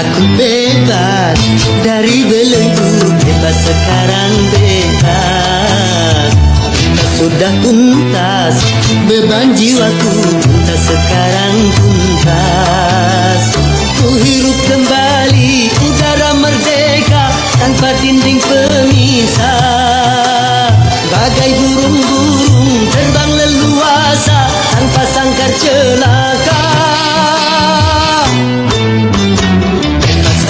Aku bebas dari belenggu, bebas sekarang bebas. Sudah tuntas beban jiwaku, tuntas sekarang tuntas. Ku hirup kembali udara merdeka tanpa dinding pemisah. Bagai burung-burung terbang leluasa tanpa sangkar celaka.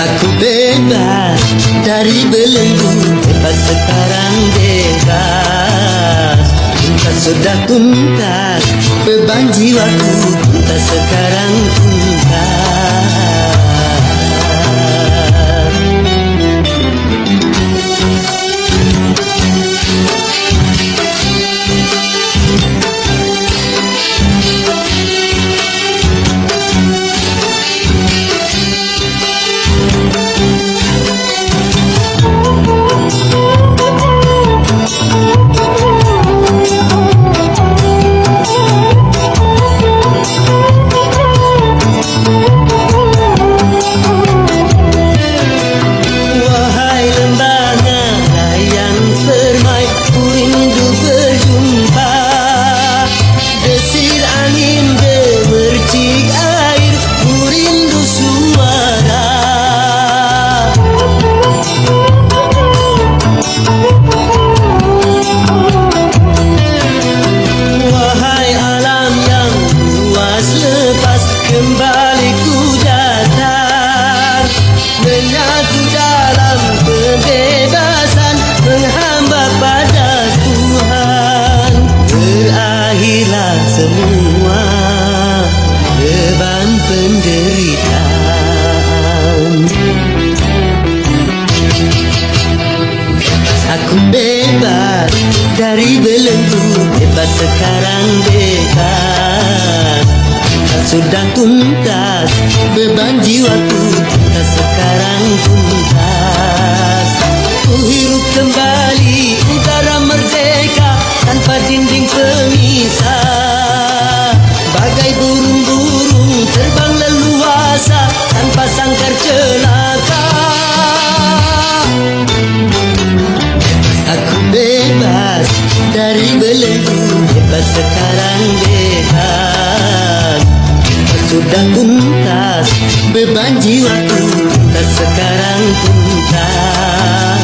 Aku bebas dari belenggu, bebas sekarang bebas. Tuntas sudah tuntas beban jiwaku, tuntas sekarang tuntas. Kembali ku datang, menyatu dalam kebebasan, menghamba pada Tuhan. Berakhirlah semua beban penderitaan. Aku bebas dari belenggu, bebas sekarang bebas. Sudah tuntas beban jiwaku, tuntas sekarang tuntas. Ku hirup kembali udara merdeka tanpa dinding pemisah. Bagai burung-burung terbang leluasa tanpa sangkar celaka. Aku bebas dari belenggu, bebas sekarang bebas. Sudah tuntas beban jiwaku, tuntas sekarang tuntas.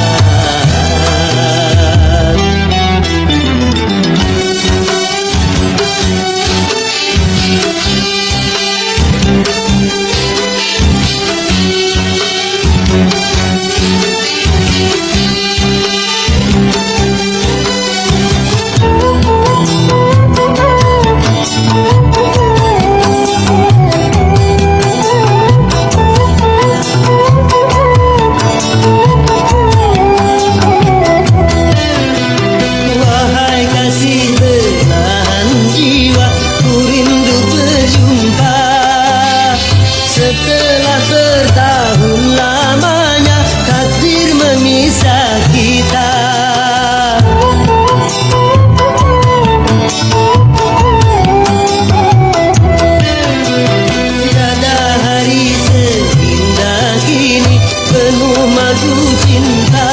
Setelah bertahun lamanya takdir memisah kita. Tiada hari seindah kini penuh madu cinta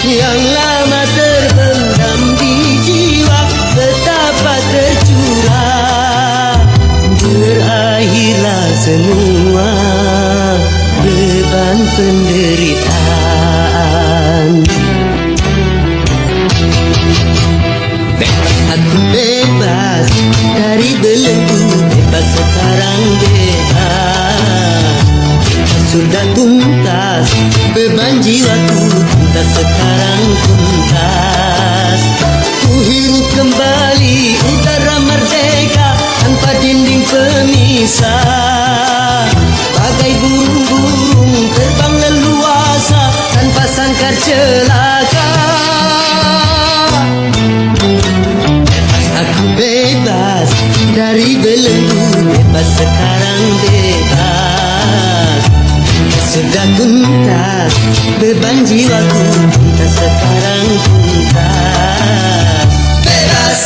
yang lama terpendam di jiwa, betapa tercurah. Berakhirlah semua beban penderitaan. Aku bebas dari belenggu, bebas sekarang bebas. Sudah tuntas beban jiwaku, tuntas sekarang tuntas. Beban jiwaku tuntas sekarang tuntas. Bebas.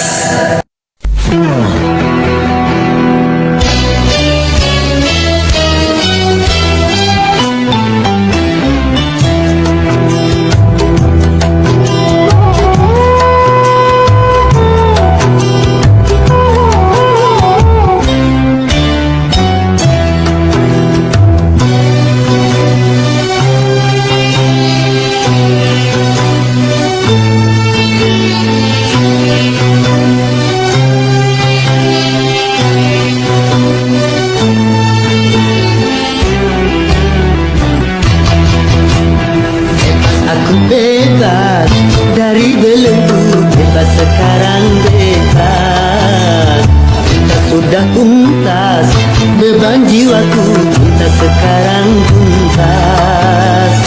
Bebas dari belenggu, bebas sekarang bebas. Kita sudah tuntas, beban jiwaku tuntas sekarang tuntas.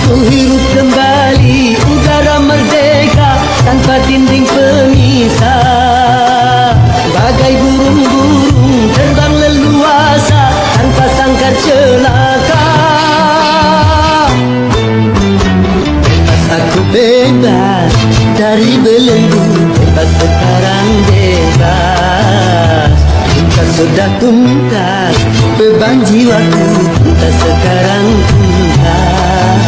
Ku hirup kembali udara merdeka tanpa dinding pemisah. Bagai burung-burung terbang leluasa tanpa sangkar celaka. Aku bebas dari belenggu, bebas sekarang bebas. Kita sudah tuntas, beban jiwaku tuntas sekarang tuntas.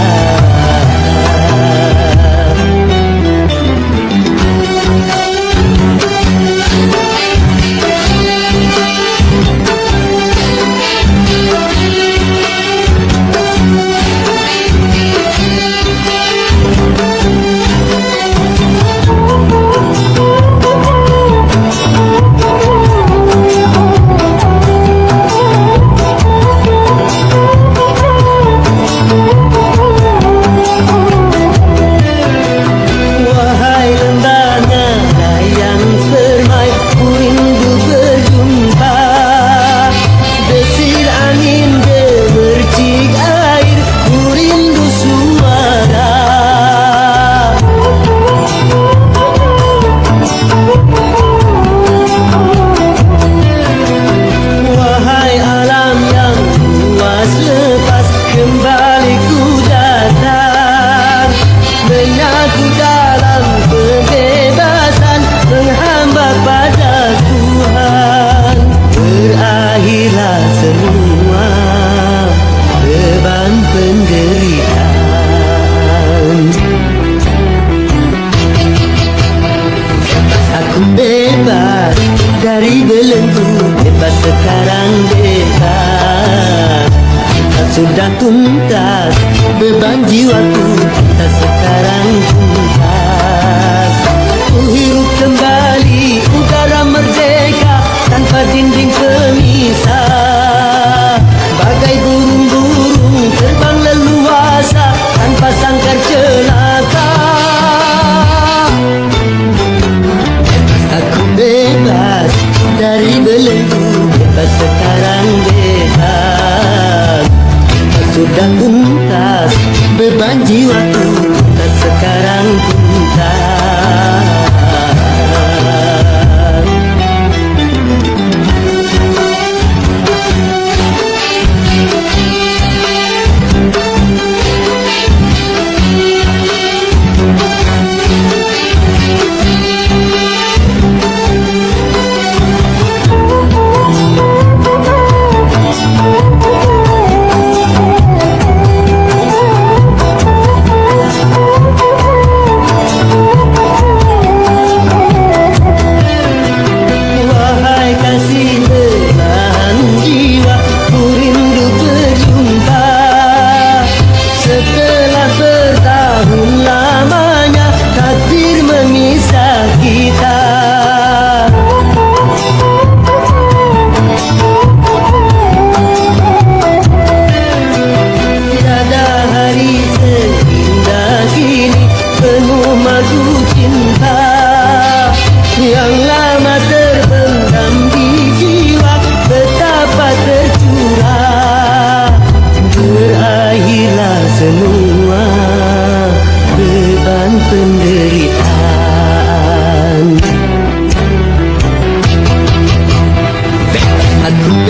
Bebas dari belenggu, bebas sekarang bebas. Kita sudah tuntas, beban jiwaku tuntas sekarang tuntas. Ku hirup kembali udara merdeka tanpa dinding pemisah. Bagai burung-burung terbang leluasa tanpa sangkar celaka. Bebas dari belenggu, bebas sekarang bebas. Kita sudah tuntas, beban jiwaku tuntas sekarang tuntas.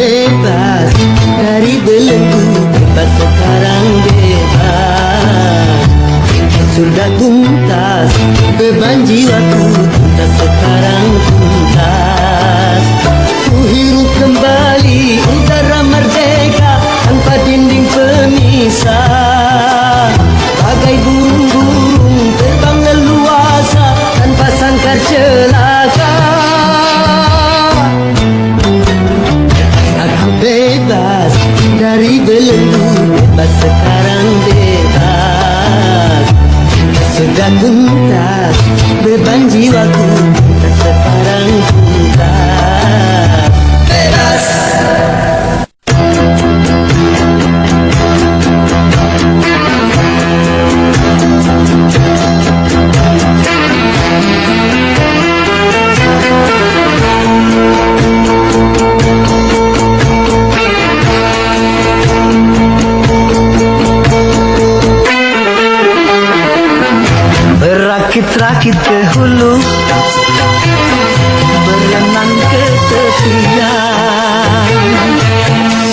bebas dari belenggu, bebas sekarang bebas. beban jiwaku tuntas sekarang tuntas. Ku hirup kembali udara merdeka tanpa dinding pemisah. Bagai burung-burung terbang leluasa tanpa sangkar celaka. Aku bebas dari belenggu, bebas sekarang bebas. Sudah tuntas beban jiwaku, tuntas sekarang tuntas. Bebas. Berakit-rakit ke hulu, berenang ke tepian.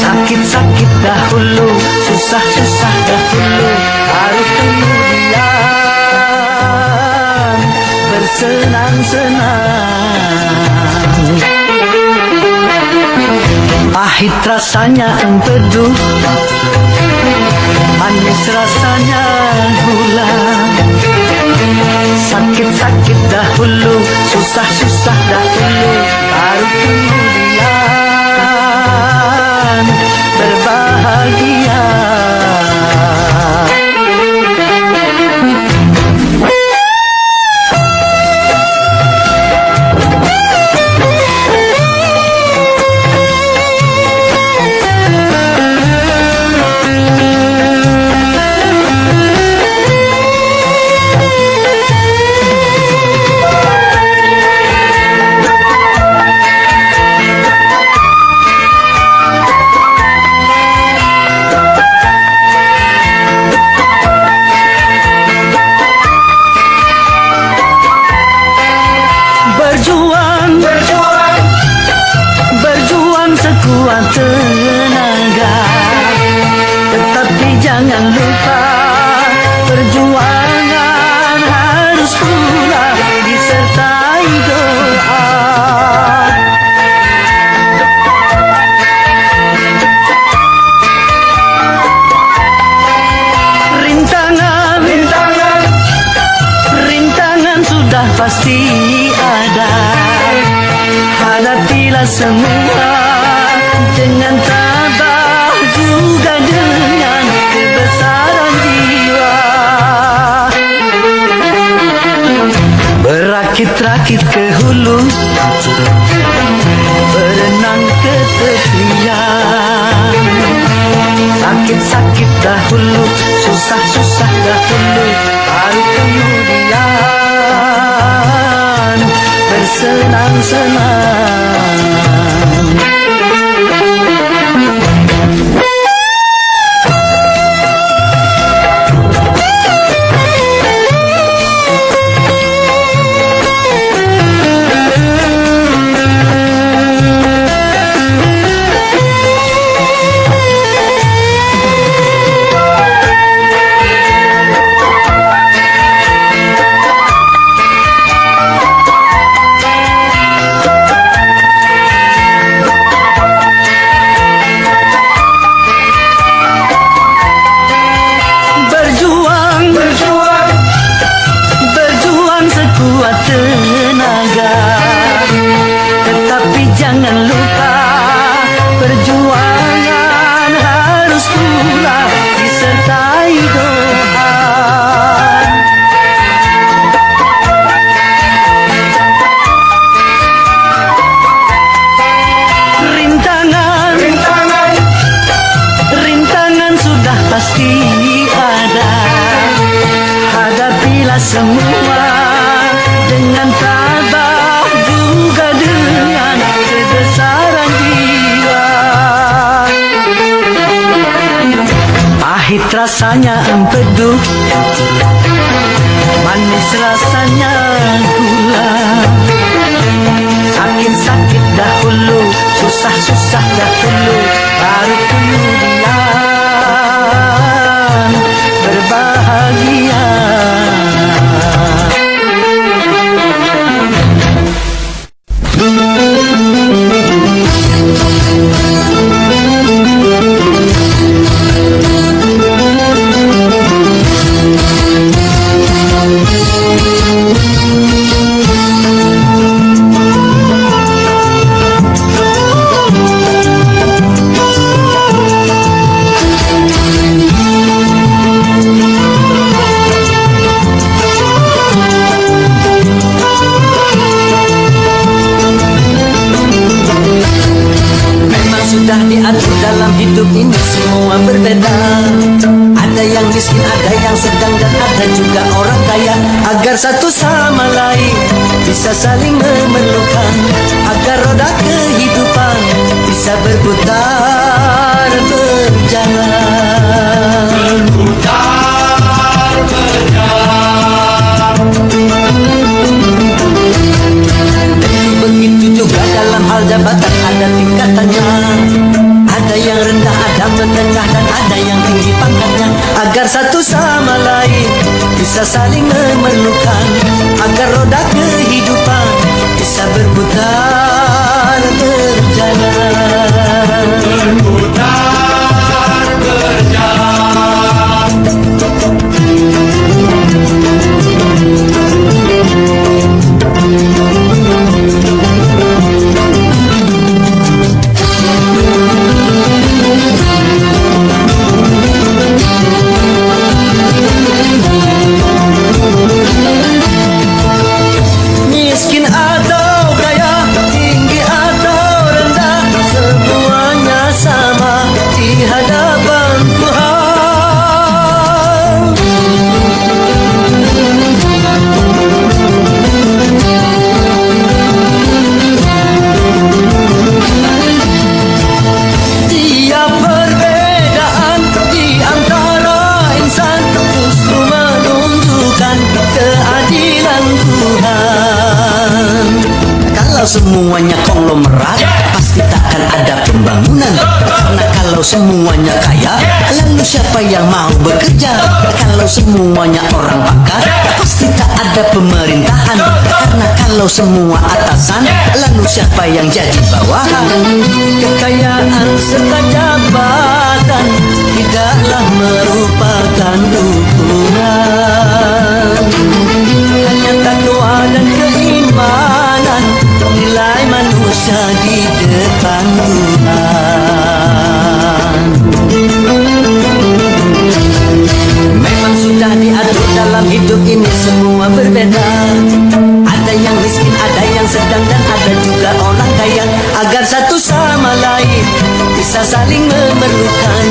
Sakit-sakit dahulu, susah-susah dahulu, baru kemudian bersenang-senang. Pahit rasanya empedu, manis rasanya gula. Sakit-sakit dahulu, susah-susah dahulu, baru kemudian berbahagia. Berjuang sekuat tenaga, tetapi jangan lupa perjuangan harus pula disertai doa. Rintangan sudah pasti ada. Hadapilah semua dengan tabah, juga dengan kebesaran jiwa. Berakit-rakit ke hulu, berenang ke tepian. Sakit-sakit dahulu, susah-susah dahulu, baru kemudian bersenang-senang. Tenaga, tetapi jangan lupa perjuangan harus pula disertai doa. Rintangan sudah pasti ada. Hadapilah semua dengan tabah, juga dengan kebesaran jiwa. Pahit rasanya empedu, manis rasanya gula. Sakit-sakit dahulu, susah-susah dahulu, baru kemudian berbahagia. satu sama lain bisa saling memerlukan, agar roda kehidupan bisa berputar berjalan. Begitu juga dalam hal jabatan ada tingkatannya. Ada yang rendah, ada menengah, dan ada yang tinggi pangkatnya. Agar satu sama lain bisa saling memerlukan, agar roda kehidupan bisa berputar berjalan. Berputar berjalan. Miskin atau kaya, tinggi atau rendah, semuanya sama di hadapan Tuhan. Tiap perbedaan di antara insan justru menunjukkan keadilan Tuhan. Kalau semuanya konglomerat, pasti takkan ada pembangunan. Karena kalau semuanya kaya, lalu siapa yang mau bekerja? Kalau semuanya orang pangkat, pasti tak ada pemerintahan. Karena kalau semua atasan, lalu siapa yang jadi bawahan? Kekayaan serta jabatan tidaklah merupakan ukuran. Hanya takwa dan keimanan nilai manusia di depan Tuhan. Memang sudah diatur dalam hidup ini semua berbeda. Ada yang miskin, ada yang sedang, dan ada juga orang kaya. Agar satu sama lain bisa saling memerlukan,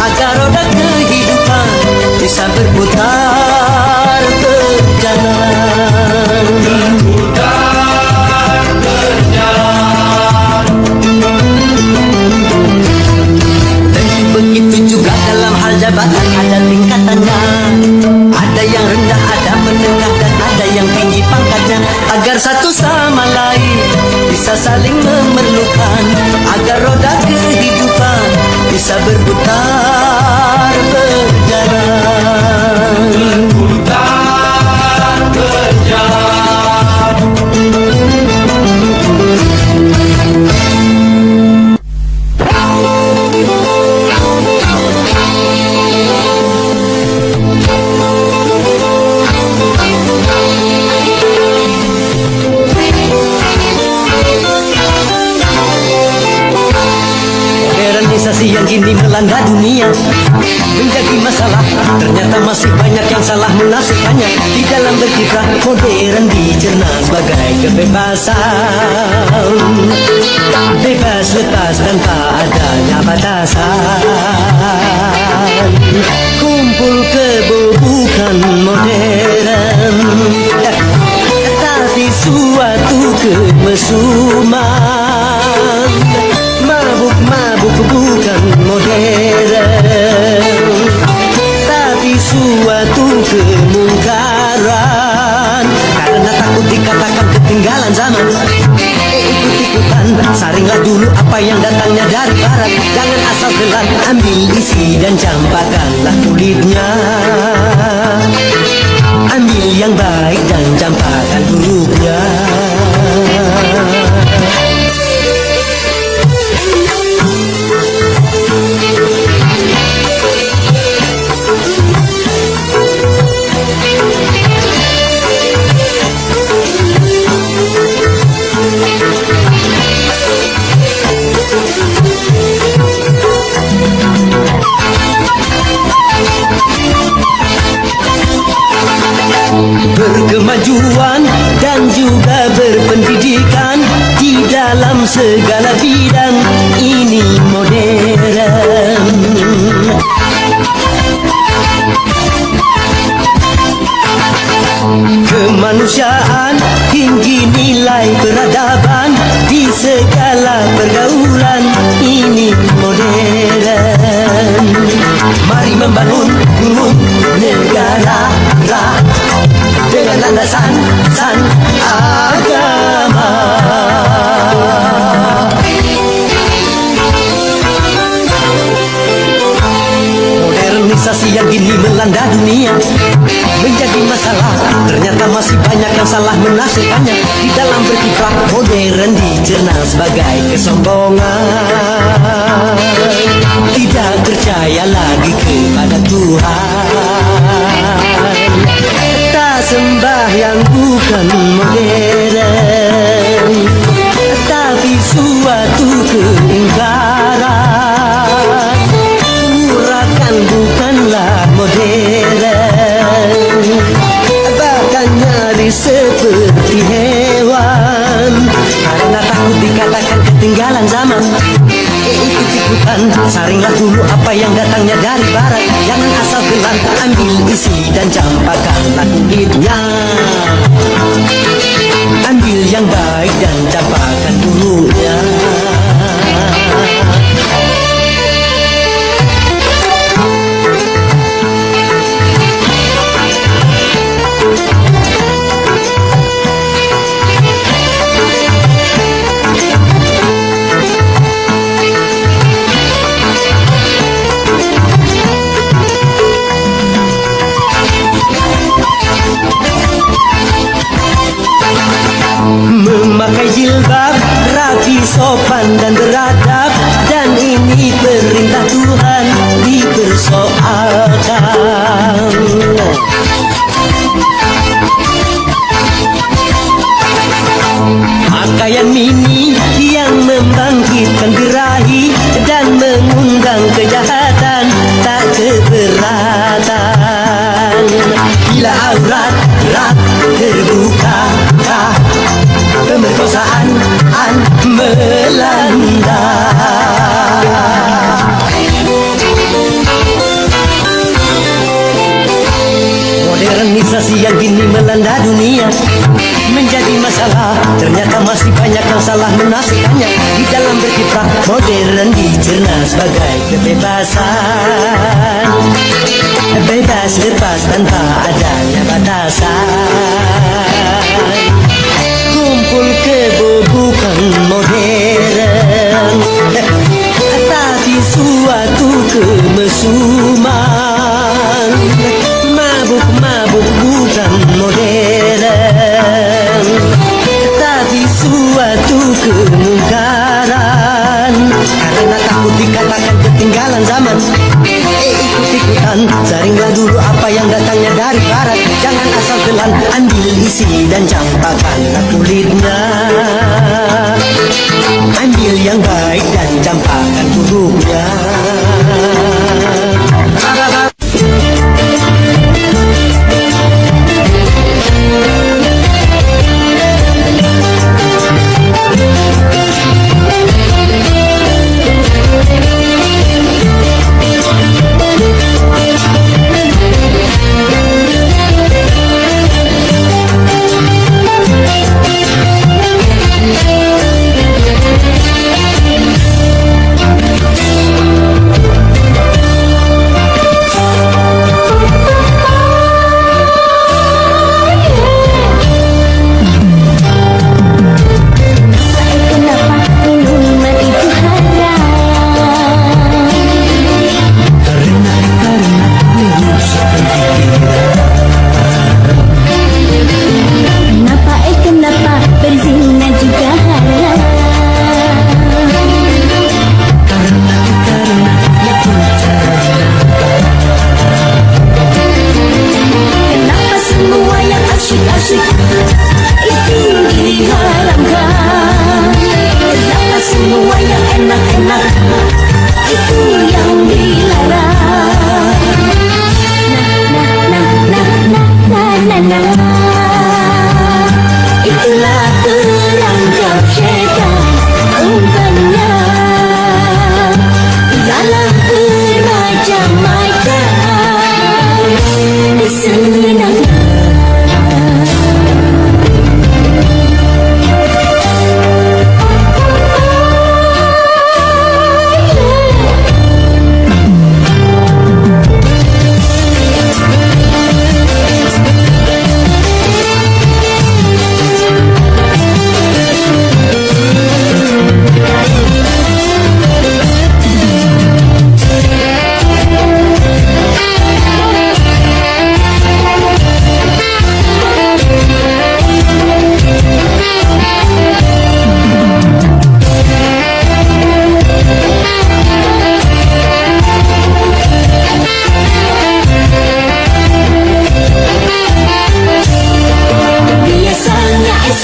agar roda kehidupan bisa berputar berjalan. Berputar berjalan. Dan begitu juga dalam hal jabatan ada tingkatannya. Ada yang rendah, ada menengah, dan ada yang tinggi pangkatnya. Agar satu sama lain bisa saling memerlukan, agar roda kehidupan bisa berputar berjalan. Berputar berjalan. Modernisasi yang kini melanda dunia menjadi masalah. Ternyata masih banyak yang salah menafsirkannya. Di dalam berkiprah modern dicerna sebagai kebebasan, bebas lepas tanpa adanya batasan. Kumpul kebo bukan modern, tapi suatu kemesuman. Mabuk bukan modern, tapi suatu kemungkaran. Karena takut dikatakan ketinggalan zaman, ikut-ikutan, saringlah dulu apa yang datangnya dari barat. Jangan asal telan, ambil isi dan campakkanlah kulitnya. Ambil yang baik dan campakkan buruknya. Berkemajuan dan juga berpendidikan di dalam segala bidang ini modern. kebudayaan, tinggi nilai peradaban, di segala pergaulan ini modern. Mari membangun negara dengan landasan agama. Modernisasi yang kini melanda dunia menjadi masalah. Ternyata masih banyak yang salah menafsirkannya. Di dalam berkiprah modern dicerna sebagai kesombongan. Tidak percaya lagi kepada Tuhan. Tak sembahyang bukan modern, tapi suatu keingkaran. Urakan bukanlah modern, bahkan nyaris seperti hewan. Karena takut dikatakan ketinggalan zaman, ikut-ikutan, saringlah dulu apa yang datangnya dari barat. Jangan asal telan, ambil isi dan campakkanlah kulitnya. Ambil yang baik dan campakkan dulunya. Memakai jilbab, rapi, sopan dan beradab, dan ini perintah Tuhan dipersoalkan. Pakaian mini yang membangkitkan birahi dan mengundang kejahatan, tak keberatan. Bila aurat terbuka, pemerkosaan melanda. Modernisasi yang kini melanda dunia menjadi masalah. Ternyata masih banyak yang salah menafsirkannya. Di dalam berkiprah modern dicerna sebagai kebebasan. Bebas lepas tanpa adanya batasan. Kumpul kebo bukan modern, tapi suatu kemesuman. Mabuk bukan modern, tapi suatu kemungkaran. Karena takut dikatakan ketinggalan zaman, ikut-ikutan, saringlah dulu apa yang datangnya dari barat. Jangan asal telan, ambil isi dan campakkanlah kulitnya. Ambil yang baik dan campakkan buruknya.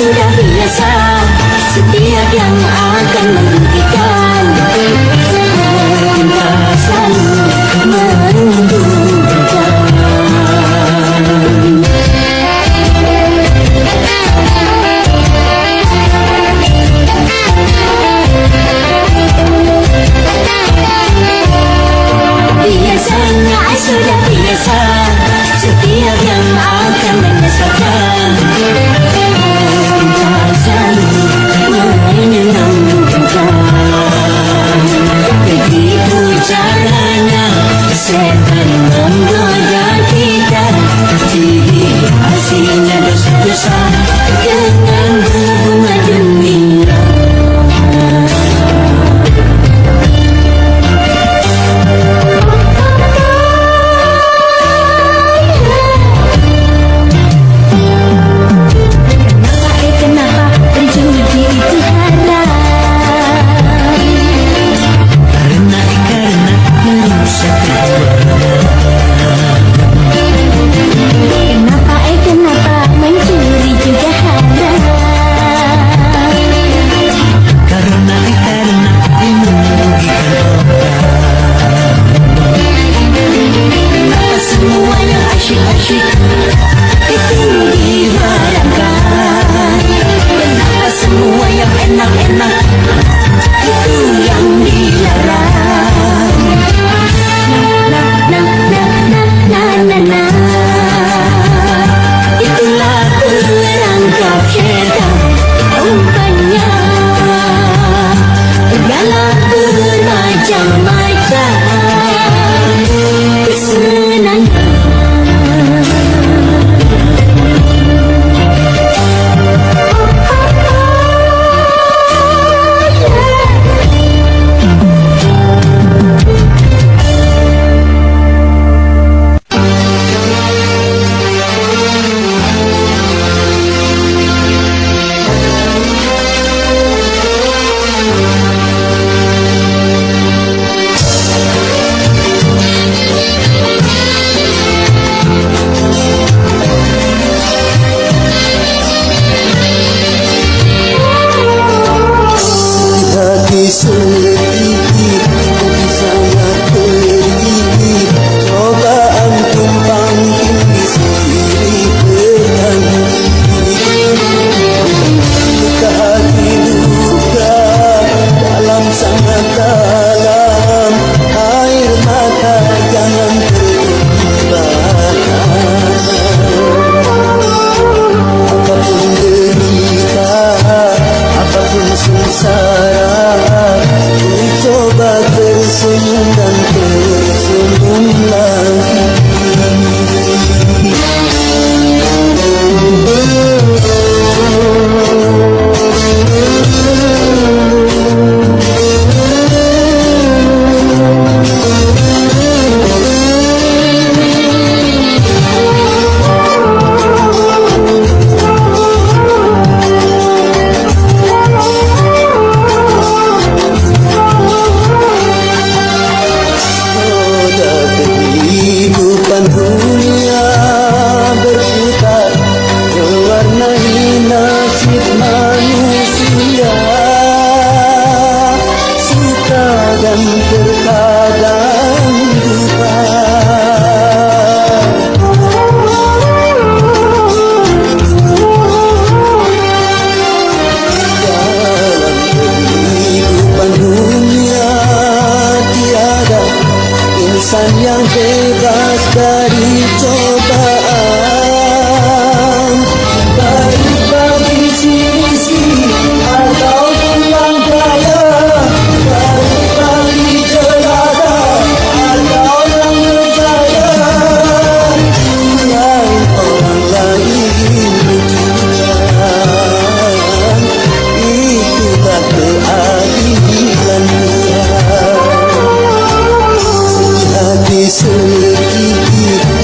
sudah biasa, setiap yang akan merugikan. Cinta selalu menentukan. Biasanya sudah biasa, setiap yang akan menyesatkan. Cinta selalu menyenangkan. Begitu caranya setan menggoda kita, hasilnya dosa-dosa dengan hubungan dunia. Kenapa mencuri juga haram? Karena merugikan orang. Kenapa semua yang asyik-asyik itu diharamkan? Kenapa semua yang enak-enak itu yang dilarang? Na. Itulah perangkap syaitan, umpannya dalam bermacam-macam kesenangan. Insan yang bebas dari cobaan, baik bagi sisi atau tulang kaya, baik bagi jelada atau yang berjaya, lain orang lain berjuang, itulah keadilannya. Hati sedikit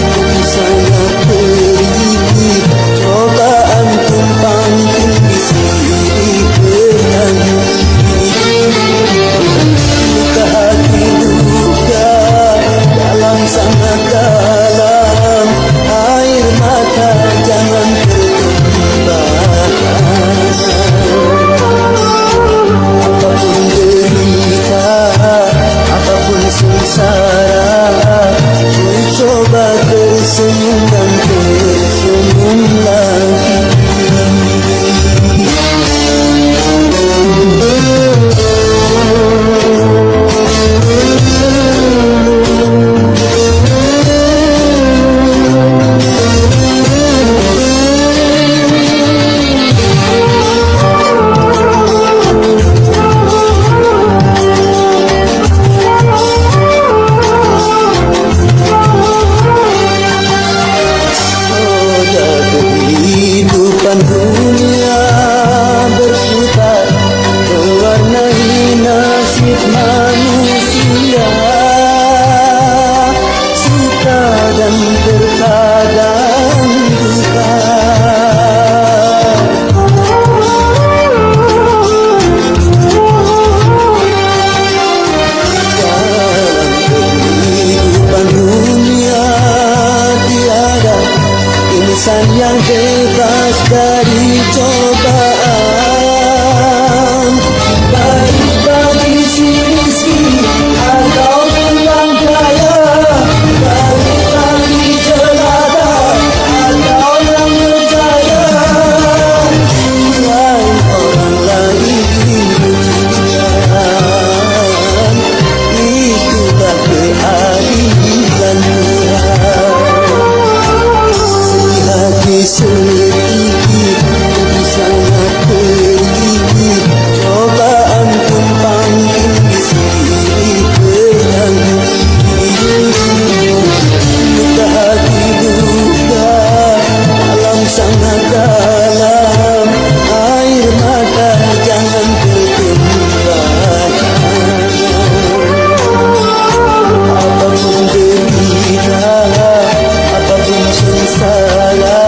cobaan. Baik bagi si miskin atau orang kaya, baik bagi jelata atau orang berjaya. Lain orang lain ujian, itulah keadilan Tuhan. Hati sedikit tapi sangat pedih, cobaan pun panggil silih berhenti. Luka hati luka dalam sangat dalam, air mata jangan tertumpah. Apapun derita, apapun sengsara,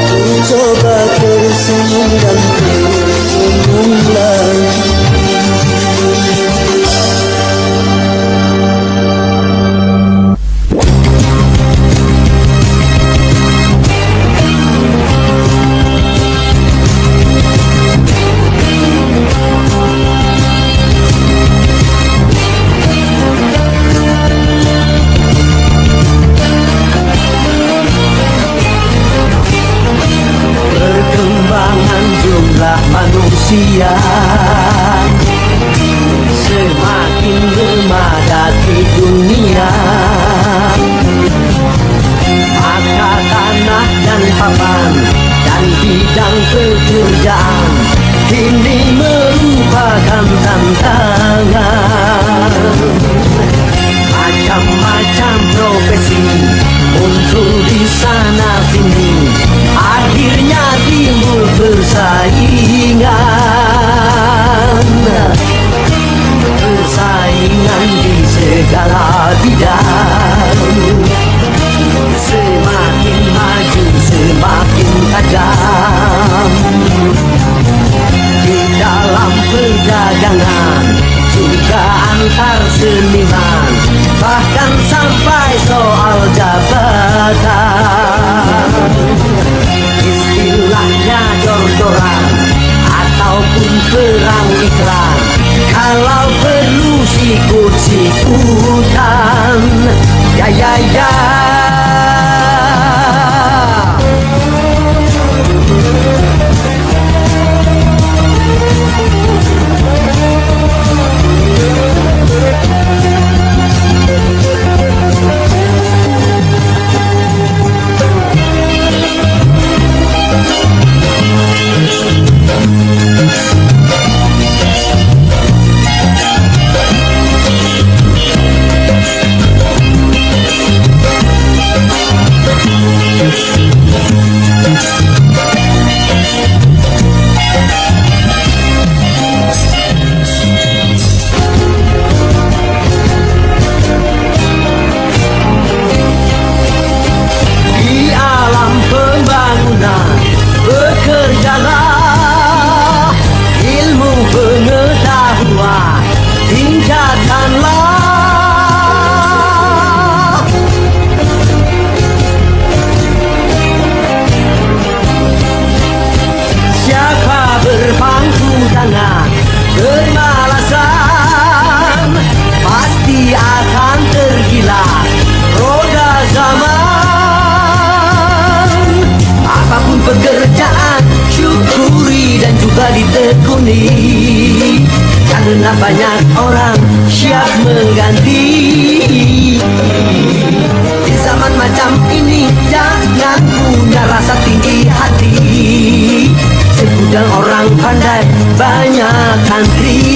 ku coba tersenyum dan tersenyum lagi. Perkembangan jumlah manusia semakin memadati dunia, maka tanah dan papan dan bidang pekerjaan kini merupakan tantangan. Macam-macam profesi muncul di sana sini, akhirnya timbul persaingan. Persaingan di segala bidang, semakin maju semakin tajam. Di dalam perdagangan juga antar seniman, bahkan sampai soal jabatan. Istilahnya jor-joran ataupun perang iklan, kalau perlu sikut-sikutan. Ya ya ya. Pekerjaan syukuri dan juga ditekuni, karena banyak orang siap mengganti. Di zaman macam ini jangan punya rasa tinggi hati, segudang orang pandai banyak antri.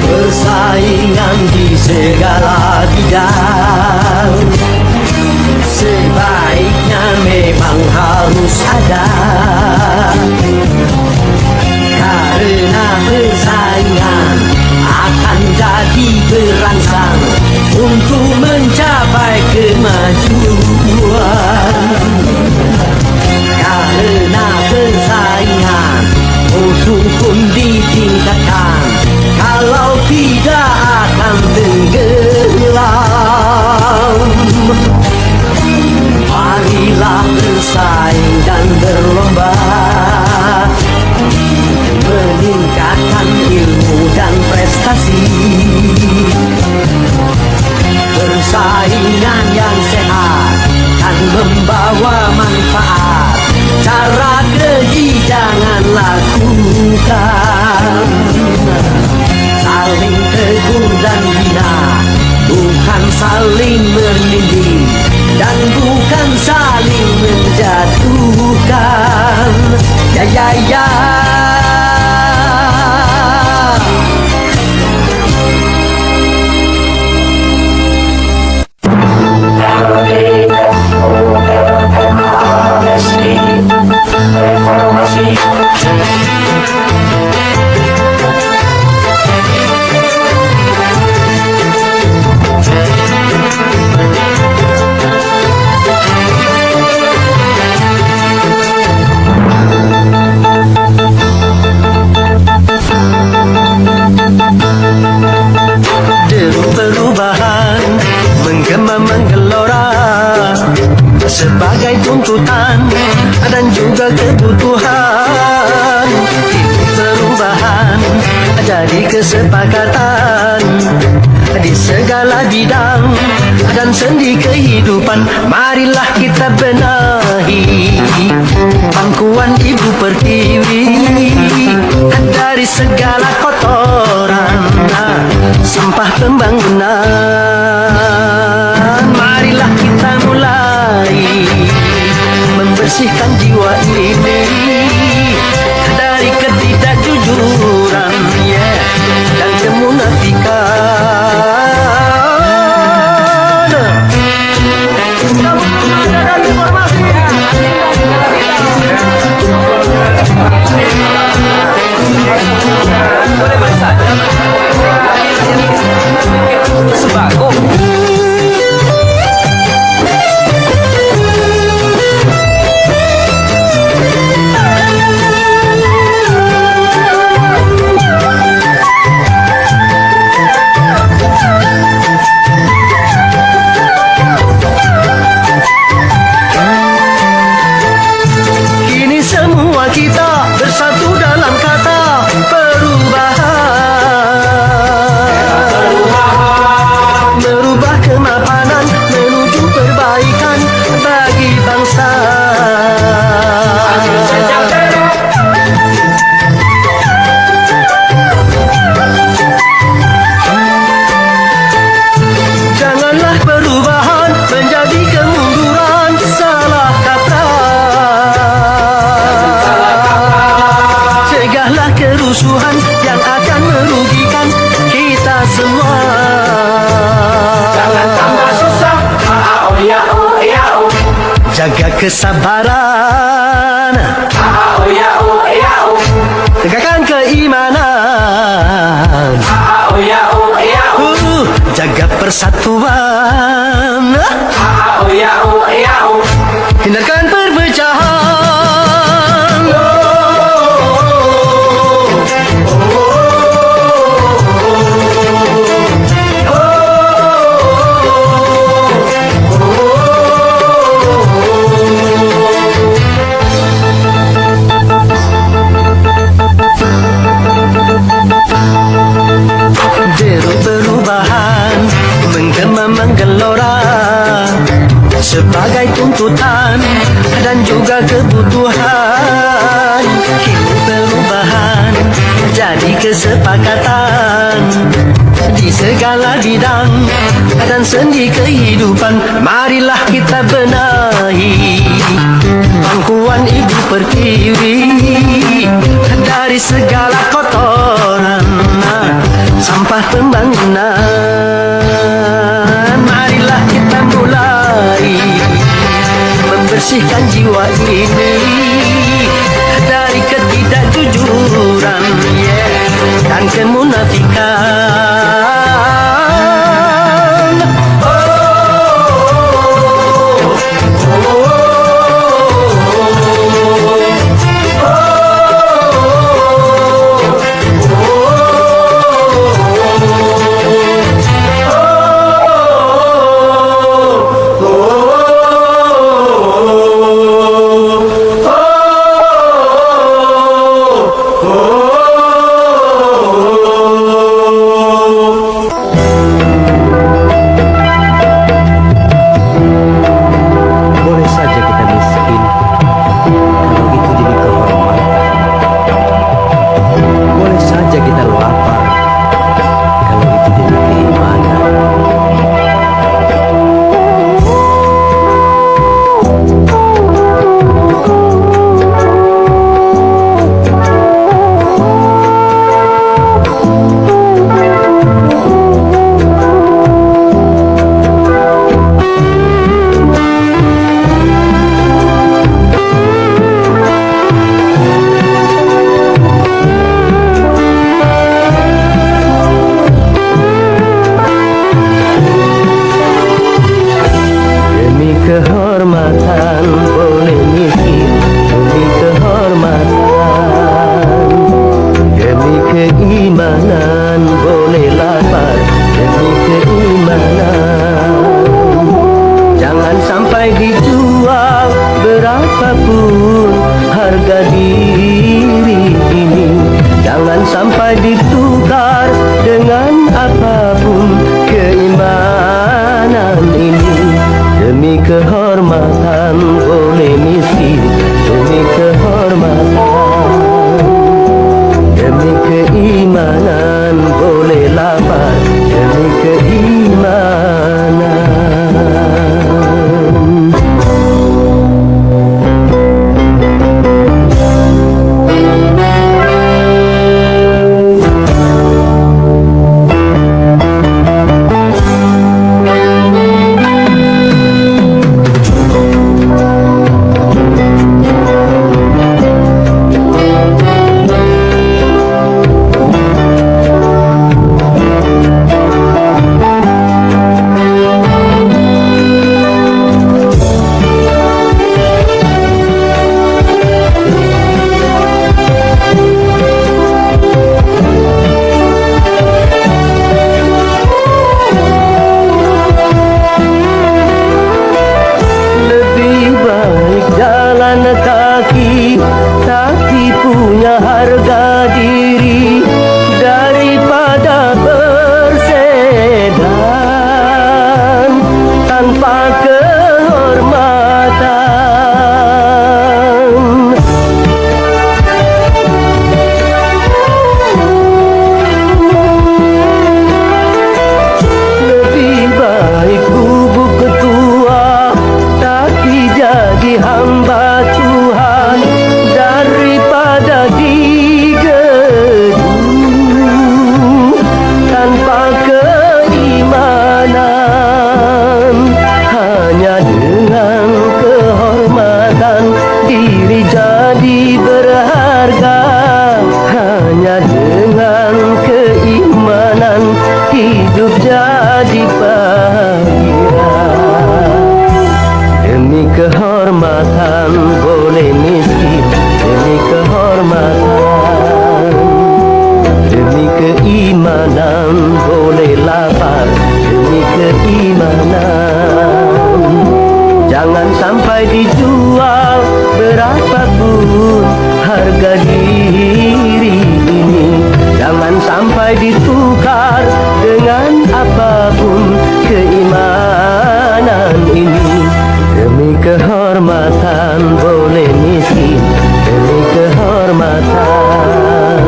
Persaingan di segala bidang, sebaiknya memang membawa manfaat. Cara keji jangan lakukan. Saling tegur dan bina, bukan saling menindih, dan bukan saling menjatuhkan. Ya ya ya. Perubahan menggema menggelora sebagai tuntutan dan juga kebutuhan. Perubahan jadi kesepakatan di segala bidang dan sendi kehidupan. Marilah kita benahi pangkuan Ibu Pertiwi dari segala kotoran sampah pembangunan. Marilah kita mulai membersihkan jiwa ini dari ketidakjujuran dan kemunafikan. Boleh masak sembako. Kini semua kita bersatu dalam kata perubahan. Merubah kemapanan menuju perbaikan bagi bangsa. Janganlah perubahan menjadi kemunduran, salah kaprah. Cegahlah kerusuhan yang akan merugikan kita semua. Jangan tambah susah, jaga kesabaran, tegakkan keimanan, jaga persatuan, hindarkan perpecahan. Deru perubahan menggema menggelora sebagai tuntutan dan juga kebutuhan. Kini perubahan jadi kesepakatan di segala bidang dan sendi kehidupan. Marilah kita benahi pangkuan Ibu Pertiwi dari segala kotoran sampah pembangunan. Marilah kita mulai membersihkan jiwa ini dari ketidakjujuran dan kemunafikan. kehormatan boleh miskin, demi kehormatan, demi keimanan boleh lapar, demi keimanan. Jangan sampai dijual berapapun harga diri ini. Jangan sampai ditukar dengan apapun keimanan ini. Demi kehormatan boleh miskin, demi kehormatan, demi keimanan boleh lapar, demi keimanan. Tapi punya harga diri daripada bersedan tanpa kehormatan. Lebih baik bubuk ketua tapi jadi hamba Tuhan daripada digedung tanpa keimanan. Hanya dengan kehormatan diri jadi berharga. Hanya dengan keimanan hidup jadi bahagia. Demi kehormatan boleh miskin, demi kehormatan, demi keimanan boleh lapar, demi keimanan. Jangan sampai dijual berapapun harga diri ini. Jangan sampai ditukar dengan apapun keimanan ini. Demi kehormatan boleh miskin, demi kehormatan,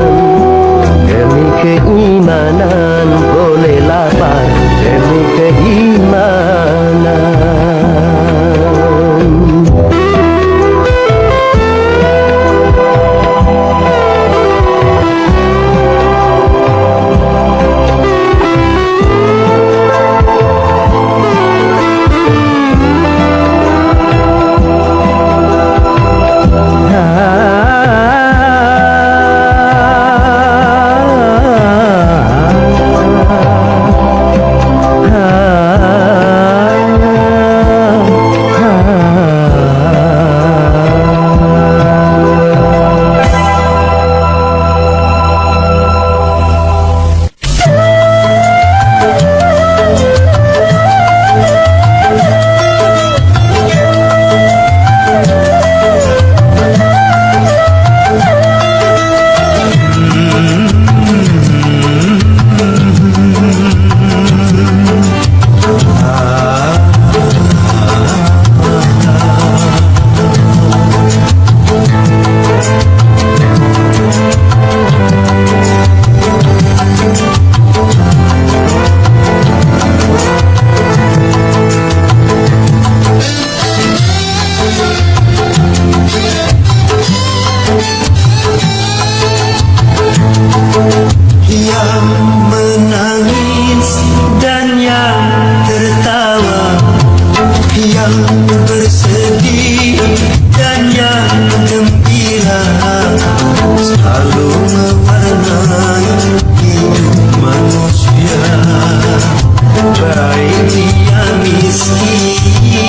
demi keimanan boleh lapar, demi keimanan. Baik dia miskin